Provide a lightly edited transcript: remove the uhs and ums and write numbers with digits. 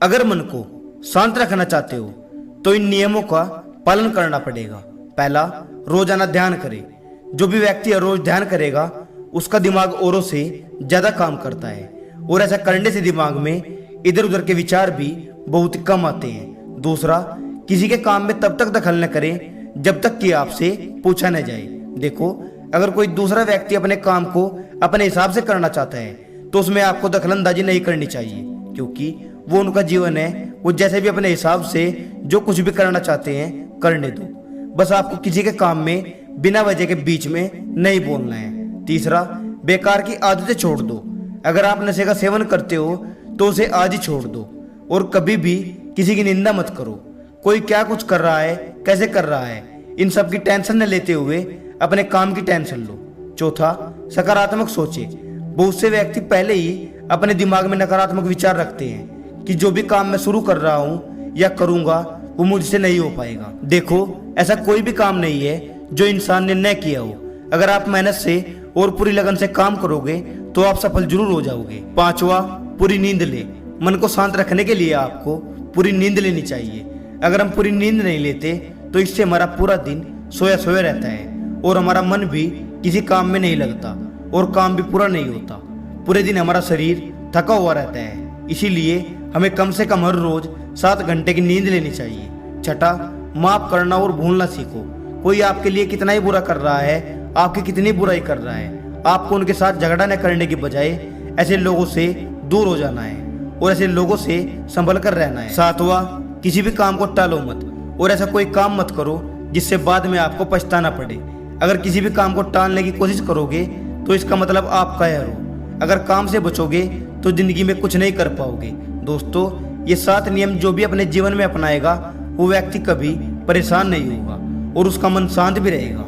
अगर मन को शांत रखना चाहते हो तो इन नियमों का पालन करना पड़ेगा। पहला, रोजाना ध्यान करें। जो भी व्यक्ति रोज ध्यान करेगा उसका दिमाग औरों से ज्यादा काम करता है और ऐसा करने से दिमाग में इधर उधर के विचार भी बहुत कम आते हैं। दूसरा, किसी के काम में तब तक दखल न करें जब तक कि आपसे पूछा न जाए। देखो, अगर कोई दूसरा व्यक्ति अपने काम को अपने हिसाब से करना चाहता है तो उसमें आपको दखलंदाजी नहीं करनी चाहिए, क्योंकि वो उनका जीवन है। वो जैसे भी अपने हिसाब से जो कुछ भी करना चाहते हैं करने दो। बस आपको किसी के काम में बिना वजह के बीच में नहीं बोलना है। तीसरा, बेकार की आदतें छोड़ दो। अगर आप नशे का सेवन करते हो तो उसे आज ही छोड़ दो और कभी भी किसी की निंदा मत करो। कोई क्या कुछ कर रहा है, कैसे कर रहा है, इन सब की टेंशन न लेते हुए अपने काम की टेंशन लो। चौथा, सकारात्मक सोचे। बहुत से व्यक्ति पहले ही अपने दिमाग में नकारात्मक विचार रखते हैं कि जो भी काम मैं शुरू कर रहा हूँ या करूँगा वो मुझसे नहीं हो पाएगा। देखो, ऐसा कोई भी काम नहीं है जो इंसान ने न किया हो। अगर आप मेहनत से और पूरी लगन से काम करोगे तो आप सफल जरूर हो जाओगे। पांचवा, पूरी नींद ले। मन को शांत रखने के लिए आपको पूरी नींद लेनी चाहिए। अगर हम पूरी नींद नहीं लेते तो इससे हमारा पूरा दिन सोया सोया रहता है और हमारा मन भी किसी काम में नहीं लगता और काम भी पूरा नहीं होता। पूरे दिन हमारा शरीर थका हुआ रहता है। इसीलिए हमें कम से कम हर रोज 7 घंटे की नींद लेनी चाहिए। छठा, माफ करना और भूलना सीखो। कोई आपके लिए कितना ही बुरा कर रहा है, आपकी कितनी बुराई कर रहा है, आपको उनके साथ झगड़ा न करने की बजाय ऐसे लोगों से दूर हो जाना है और ऐसे लोगों से संभल कर रहना है। सातवां, किसी भी काम को टालो मत और ऐसा कोई काम मत करो जिससे बाद में आपको पछताना पड़े। अगर किसी भी काम को टालने की कोशिश करोगे तो इसका मतलब आप कायर हो। अगर काम से बचोगे तो जिंदगी में कुछ नहीं कर पाओगे। दोस्तों, ये 7 नियम जो भी अपने जीवन में अपनाएगा वो व्यक्ति कभी परेशान नहीं होगा और उसका मन शांत भी रहेगा।